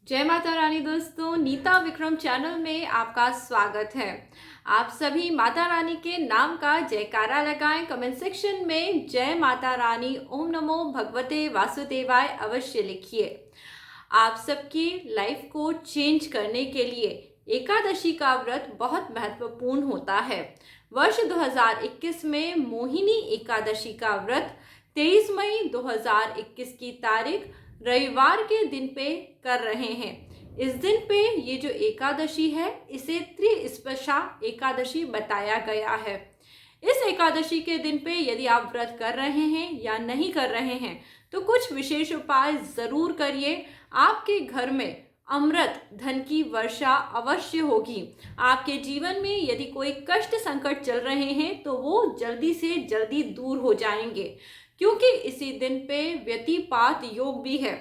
जय माता रानी दोस्तों, नीता विक्रम चैनल में आपका स्वागत है। आप सभी माता रानी के नाम का जयकारा लगाएं। कमेंट सेक्शन में जय माता रानी, ओम नमो भगवते वासुदेवाय अवश्य लिखिए। आप सबकी लाइफ को चेंज करने के लिए एकादशी का व्रत बहुत महत्वपूर्ण होता है। वर्ष 2021 में मोहिनी एकादशी का व्रत 23 मई 2021 की तारीख रविवार के दिन पे कर रहे हैं। इस दिन पे ये जो एकादशी है इसे त्रिस्पर्शा एकादशी बताया गया है। इस एकादशी के दिन पे यदि आप व्रत कर रहे हैं या नहीं कर रहे हैं तो कुछ विशेष उपाय ज़रूर करिए। आपके घर में अमृत धन की वर्षा अवश्य होगी। आपके जीवन में यदि कोई कष्ट संकट चल रहे हैं तो वो जल्दी से जल्दी दूर हो जाएंगे, क्योंकि इसी दिन पे व्यतिपात योग भी है।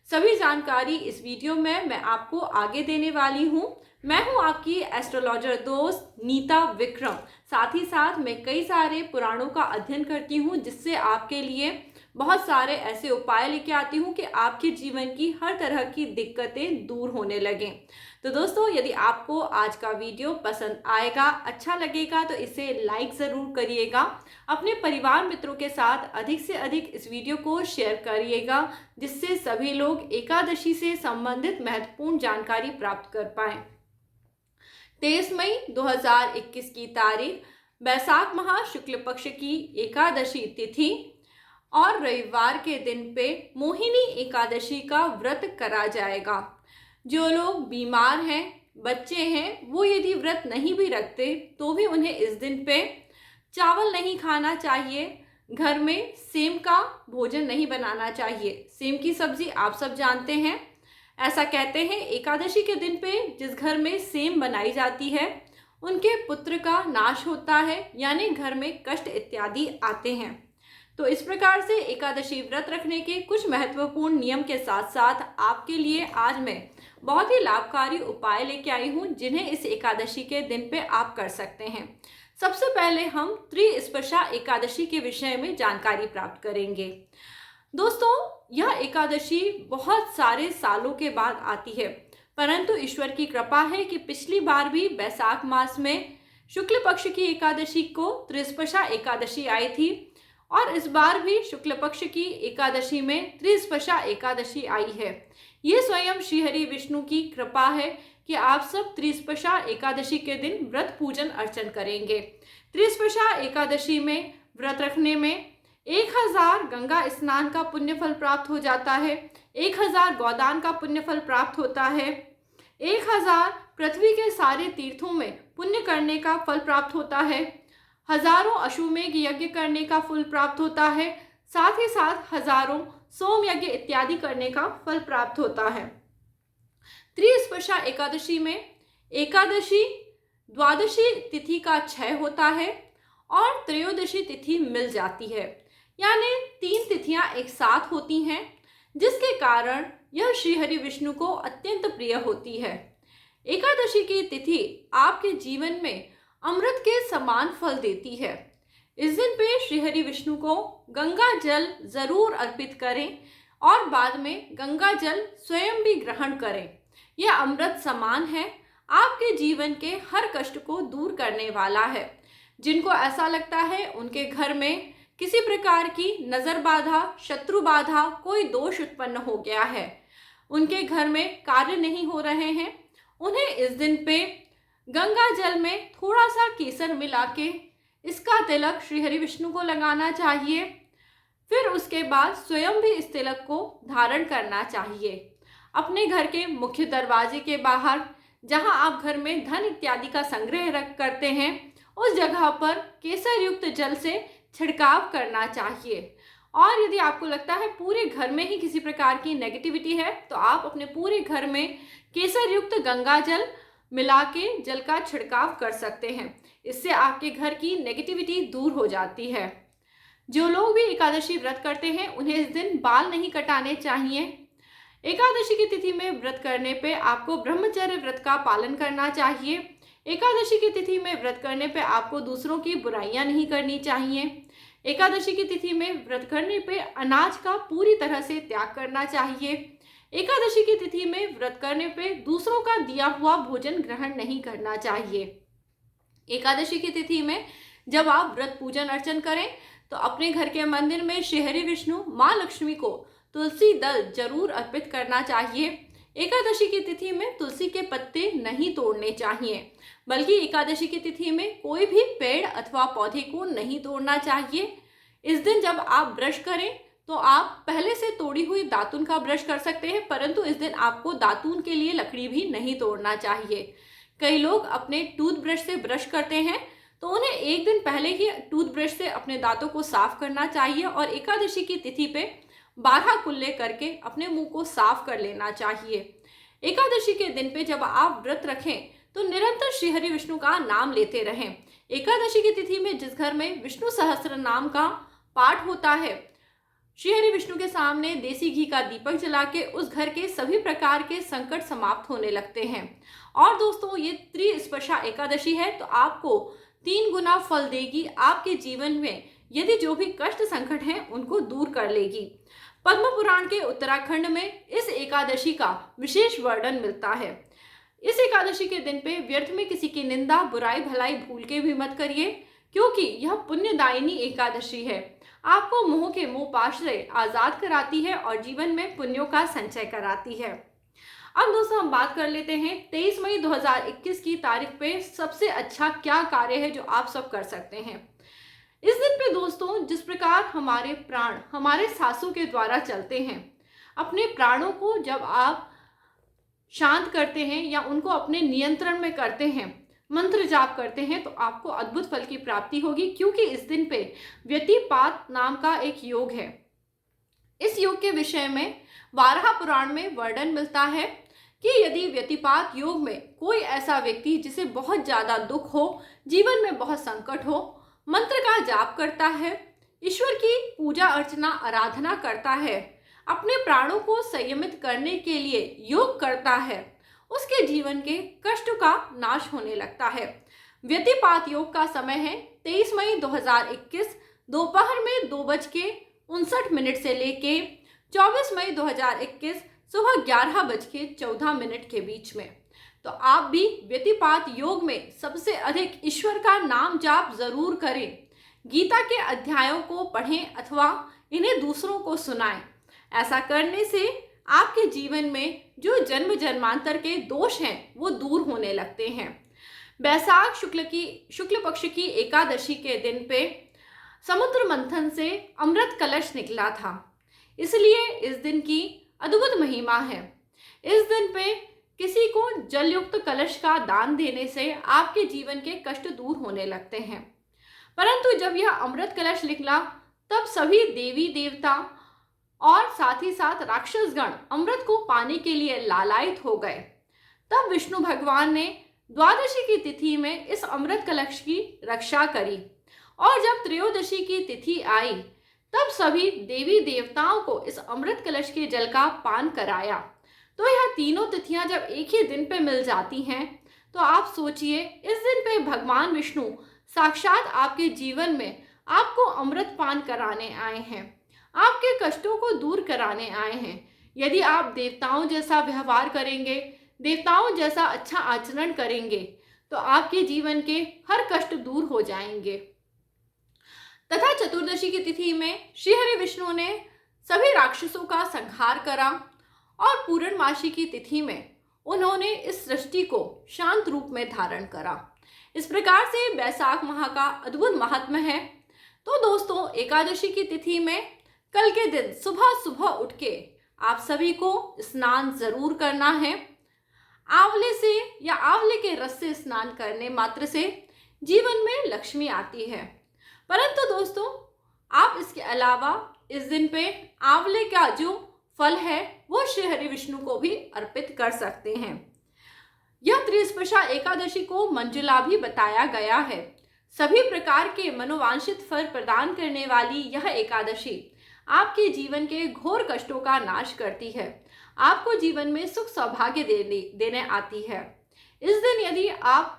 सभी जानकारी इस वीडियो में मैं आपको आगे देने वाली हूँ। मैं हूँ आपकी एस्ट्रोलॉजर दोस्त नीता विक्रम। साथ ही साथ मैं कई सारे पुराणों का अध्ययन करती हूँ, जिससे आपके लिए बहुत सारे ऐसे उपाय लेके आती हूँ कि आपके जीवन की हर तरह की दिक्कतें दूर होने लगें। तो दोस्तों, यदि आपको आज का वीडियो पसंद आएगा, अच्छा लगेगा तो इसे लाइक ज़रूर करिएगा। अपने परिवार मित्रों के साथ अधिक से अधिक इस वीडियो को शेयर करिएगा, जिससे सभी लोग एकादशी से संबंधित महत्वपूर्ण जानकारी प्राप्त कर पाएँ। 23 मई 2021 की तारीख बैसाख माह शुक्ल पक्ष की एकादशी तिथि और रविवार के दिन पे मोहिनी एकादशी का व्रत करा जाएगा। जो लोग बीमार हैं, बच्चे हैं, वो यदि व्रत नहीं भी रखते तो भी उन्हें इस दिन पे चावल नहीं खाना चाहिए। घर में सेम का भोजन नहीं बनाना चाहिए। सेम की सब्जी आप सब जानते हैं। ऐसा कहते हैं एकादशी के दिन पे जिस घर में सेम बनाई जाती है उनके पुत्र का नाश होता है, यानी घर में कष्ट इत्यादि आते हैं। तो इस प्रकार से एकादशी व्रत रखने के कुछ महत्वपूर्ण नियम के साथ साथ आपके लिए आज मैं बहुत ही लाभकारी उपाय लेके आई हूँ, जिन्हें इस एकादशी के दिन पे आप कर सकते हैं। सबसे पहले हम त्रिस्पर्शा एकादशी के विषय में जानकारी प्राप्त करेंगे। दोस्तों, यह एकादशी बहुत सारे सालों के बाद आती है, परंतु ईश्वर की कृपा है कि पिछली बार भी बैसाख मास में शुक्ल पक्ष की एकादशी को त्रिस्पर्शा एकादशी आई थी और इस बार भी शुक्ल पक्ष की एकादशी में त्रिस्पर्शा एकादशी आई है। ये स्वयं श्री हरि विष्णु की कृपा है कि आप सब त्रिस्पर्शा एकादशी के दिन व्रत पूजन अर्चन करेंगे। त्रिस्पर्शा एकादशी में व्रत रखने में 1000 गंगा स्नान का पुण्य फल प्राप्त हो जाता है, 1000 गोदान का पुण्य फल प्राप्त होता है, 1000 पृथ्वी के सारे तीर्थों में पुण्य करने का फल प्राप्त होता है, हजारों अश्वमेघ यज्ञ करने का फल प्राप्त होता है, साथ ही साथ हजारों सोम यज्ञ इत्यादि करने का फल प्राप्त होता है। त्रिस्पर्शा एकादशी में एकादशी द्वादशी तिथि का क्षय होता है और त्रयोदशी तिथि मिल जाती है, यानी 3 तिथियां एक साथ होती हैं, जिसके कारण यह श्री हरि विष्णु को अत्यंत प्रिय होती है। एकादशी की तिथि आपके जीवन में अमृत के समान फल देती है। इस दिन पे श्री हरि विष्णु को गंगा जल जरूर अर्पित करें और बाद में गंगा जल स्वयं भी ग्रहण करें। यह अमृत समान है, आपके जीवन के हर कष्ट को दूर करने वाला है। जिनको ऐसा लगता है उनके घर में किसी प्रकार की नजर बाधा, शत्रु बाधा, कोई दोष उत्पन्न हो गया है, उनके घर में कार्य नहीं हो रहे हैं, उन्हें इस दिन पे गंगा जल में थोड़ा सा केसर मिला के इसका तिलक श्री हरि विष्णु को लगाना चाहिए। फिर उसके बाद स्वयं भी इस तिलक को धारण करना चाहिए। अपने घर के मुख्य दरवाजे के बाहर, जहां आप घर में धन इत्यादि का संग्रह रख करते हैं, उस जगह पर केसर युक्त जल से छिड़काव करना चाहिए। और यदि आपको लगता है पूरे घर में ही किसी प्रकार की नेगेटिविटी है तो आप अपने पूरे घर में केसर युक्त गंगा जल मिला के जल का छिड़काव कर सकते हैं। इससे आपके घर की नेगेटिविटी दूर हो जाती है। जो लोग भी एकादशी व्रत करते हैं उन्हें इस दिन बाल नहीं कटाने चाहिए। एकादशी की तिथि में व्रत करने पे आपको ब्रह्मचर्य व्रत का पालन करना चाहिए। एकादशी की तिथि में व्रत करने पे आपको दूसरों की बुराइयां नहीं करनी चाहिए। एकादशी की तिथि में व्रत करने पे अनाज का पूरी तरह से त्याग करना चाहिए। एकादशी की तिथि में व्रत करने पे दूसरों का दिया हुआ भोजन ग्रहण नहीं करना चाहिए। एकादशी की तिथि में जब आप व्रत पूजन अर्चन करें तो अपने घर के मंदिर में श्रीहरि विष्णु माँ लक्ष्मी को तुलसी दल जरूर अर्पित करना चाहिए। एकादशी की तिथि में तुलसी के पत्ते नहीं तोड़ने चाहिए, बल्कि एकादशी की तिथि में कोई भी पेड़ अथवा पौधे को नहीं तोड़ना चाहिए। इस दिन जब आप ब्रश करें तो आप पहले से तोड़ी हुई दातुन का ब्रश कर सकते हैं, परंतु इस दिन आपको दातुन के लिए लकड़ी भी नहीं तोड़ना चाहिए। कई लोग अपने टूथब्रश से ब्रश करते हैं तो उन्हें एक दिन पहले ही टूथब्रश से अपने दांतों को साफ करना चाहिए और एकादशी की तिथि पे 12 कुल्ले करके अपने मुंह को साफ कर लेना चाहिए। एकादशी के दिन पे जब आप व्रत रखें तो निरंतर श्रीहरि विष्णु का नाम लेते रहें। एकादशी की तिथि में जिस घर में विष्णु सहस्त्र नाम का पाठ होता है, श्रीहरि विष्णु के सामने देसी घी का दीपक जला के उस घर के सभी प्रकार के संकट समाप्त होने लगते हैं। और दोस्तों, ये त्रिस्पर्शा एकादशी है तो आपको 3 गुना फल देगी। आपके जीवन में यदि जो भी कष्ट संकट हैं उनको दूर कर लेगी। पद्म पुराण के उत्तराखंड में इस एकादशी का विशेष वर्णन मिलता है। इस एकादशी के दिन पे व्यर्थ में किसी की निंदा बुराई भलाई भूल के भी मत करिए, क्योंकि यह पुण्यदायिनी एकादशी है। आपको मोह के मोहपाश से आजाद कराती है और जीवन में पुण्यों का संचय कराती है। अब दोस्तों, हम बात कर लेते हैं 23 मई 2021 की तारीख पे सबसे अच्छा क्या कार्य है जो आप सब कर सकते हैं। इस दिन पे दोस्तों, जिस प्रकार हमारे प्राण हमारे सांसों के द्वारा चलते हैं, अपने प्राणों को जब आप शांत करते हैं या उनको अपने नियंत्रण में करते हैं, मंत्र जाप करते हैं, तो आपको अद्भुत फल की प्राप्ति होगी, क्योंकि इस दिन पे व्यतिपात नाम का एक योग है। इस योग के विषय में वाराह पुराण में वर्णन मिलता है कि यदि व्यतिपात योग में कोई ऐसा व्यक्ति जिसे बहुत ज्यादा दुख हो, जीवन में बहुत संकट हो, मंत्र का जाप करता है, ईश्वर की पूजा अर्चना आराधना करता है, अपने प्राणों को संयमित करने के लिए योग करता है, उसके जीवन के कष्ट का नाश होने लगता है। व्यतिपात योग का समय है 23 मई 2021 दोपहर में 2:59 से लेके 24 मई 2021 सुबह 11:14 के बीच में। तो आप भी व्यतिपात योग में सबसे अधिक ईश्वर का नाम जाप जरूर करें। गीता के अध्यायों को पढ़ें अथवा इन्हें दूसरों को सुनाएं। ऐसा करने से आपके जीवन में जो जन्म जन्मांतर के दोष हैं वो दूर होने लगते हैं। बैसाख शुक्ल पक्ष की एकादशी के दिन पे समुद्र मंथन से अमृत कलश निकला था, इसलिए इस दिन की अद्भुत महिमा है। इस दिन पे किसी को जलयुक्त कलश का दान देने से आपके जीवन के कष्ट दूर होने लगते हैं। परंतु जब यह अमृत कलश निकला तब सभी देवी देवता और साथ ही साथ राक्षसगण अमृत को पाने के लिए लालायित हो गए। तब विष्णु भगवान ने द्वादशी की तिथि में इस अमृत कलश की रक्षा करी और जब त्रयोदशी की तिथि आई तब सभी देवी देवताओं को इस अमृत कलश के जल का पान कराया। तो यह तीनों तिथियां जब एक ही दिन पे मिल जाती हैं तो आप सोचिए, इस दिन पे भगवान विष्णु साक्षात आपके जीवन में आपको अमृत पान कराने आए हैं, आपके कष्टों को दूर कराने आए हैं। यदि आप देवताओं जैसा व्यवहार करेंगे, देवताओं जैसा अच्छा आचरण करेंगे तो आपके जीवन के हर कष्ट दूर हो जाएंगे। तथा चतुर्दशी की तिथि में श्रीहरि विष्णु ने सभी राक्षसों का संहार करा और पूर्णमासी की तिथि में उन्होंने इस सृष्टि को शांत रूप में धारण करा। इस प्रकार से बैसाख माह का अद्भुत महात्म्य है। तो दोस्तों, एकादशी की तिथि में कल के दिन सुबह सुबह उठ के आप सभी को स्नान जरूर करना है। आंवले से या आंवले के रस से स्नान करने मात्र से जीवन में लक्ष्मी आती है। परंतु दोस्तों, आप इसके अलावा इस दिन पे आंवले का जो फल है वो श्रीहरि विष्णु को भी अर्पित कर सकते हैं। यह त्रिस्पर्शा एकादशी को मंजुला भी बताया गया है। सभी प्रकार के मनोवांछित फल प्रदान करने वाली यह एकादशी आपके जीवन के घोर कष्टों का नाश करती है, आपको जीवन में सुख सौभाग्य देने आती है। इस दिन यदि आप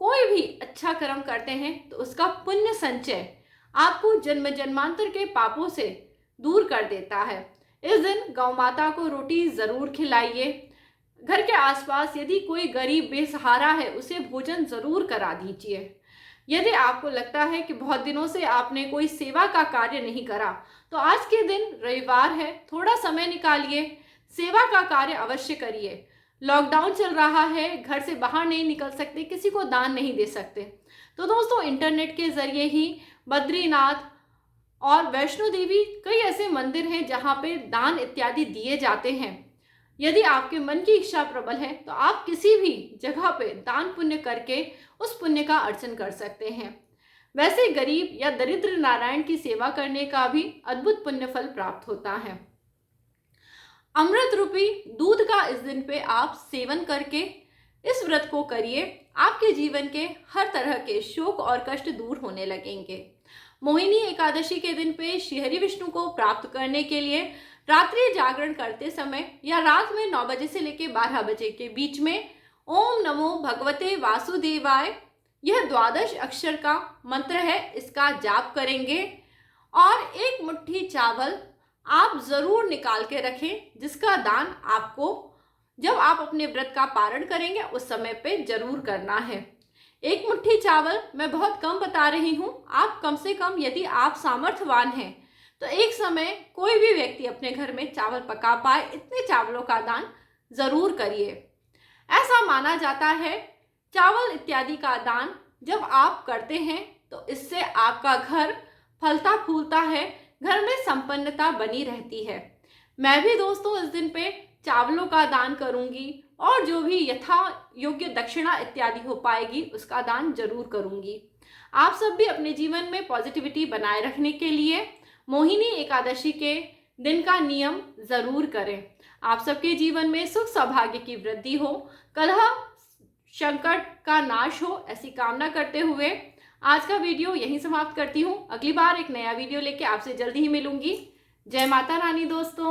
कोई भी अच्छा कर्म करते हैं तो उसका पुण्य संचय आपको जन्म जन्मांतर के पापों से दूर कर देता है। इस दिन गौ माता को रोटी ज़रूर खिलाइए। घर के आसपास यदि कोई गरीब बेसहारा है उसे भोजन ज़रूर करा दीजिए। यदि आपको लगता है कि बहुत दिनों से आपने कोई सेवा का कार्य नहीं करा, तो आज के दिन रविवार है, थोड़ा समय निकालिए, सेवा का कार्य अवश्य करिए। लॉकडाउन चल रहा है, घर से बाहर नहीं निकल सकते, किसी को दान नहीं दे सकते, तो दोस्तों इंटरनेट के ज़रिए ही बद्रीनाथ और वैष्णो देवी कई ऐसे मंदिर हैं जहाँ पे दान इत्यादि दिए जाते हैं। यदि आपके मन की इच्छा प्रबल है तो आप किसी भी जगह पे दान पुण्य करके उस पुण्य का अर्जन कर सकते हैं। वैसे गरीब या दरिद्र नारायण की सेवा करने का भी अद्भुत पुण्य फल प्राप्त होता है। अमृत रूपी दूध का इस दिन पे आप सेवन करके इस व्रत को करिए। आपके जीवन के हर तरह के शोक और कष्ट दूर होने लगेंगे। मोहिनी एकादशी के दिन पे श्रीहरि विष्णु को प्राप्त करने के लिए रात्रि जागरण करते समय या रात में 9 बजे से लेकर 12 बजे के बीच में ओम नमो भगवते वासुदेवाय, यह 12 अक्षर का मंत्र है, इसका जाप करेंगे। और एक मुट्ठी चावल आप ज़रूर निकाल के रखें, जिसका दान आपको जब आप अपने व्रत का पारण करेंगे उस समय पे जरूर करना है। एक मुट्ठी चावल मैं बहुत कम बता रही हूँ, आप कम से कम यदि आप सामर्थ्यवान हैं तो एक समय कोई भी व्यक्ति अपने घर में चावल पका पाए, इतने चावलों का दान ज़रूर करिए। ऐसा माना जाता है चावल इत्यादि का दान जब आप करते हैं तो इससे आपका घर फलता फूलता है, घर में संपन्नता बनी रहती है। मैं भी दोस्तों इस दिन पे चावलों का दान करूंगी और जो भी यथा योग्य दक्षिणा इत्यादि हो पाएगी उसका दान जरूर करूंगी। आप सब भी अपने जीवन में पॉजिटिविटी बनाए रखने के लिए मोहिनी एकादशी के दिन का नियम जरूर करें। आप सबके जीवन में सुख सौभाग्य की वृद्धि हो, कलह संकट का नाश हो, ऐसी कामना करते हुए आज का वीडियो यहीं समाप्त करती हूँ। अगली बार एक नया वीडियो लेके आपसे जल्दी ही मिलूंगी। जय माता रानी दोस्तों।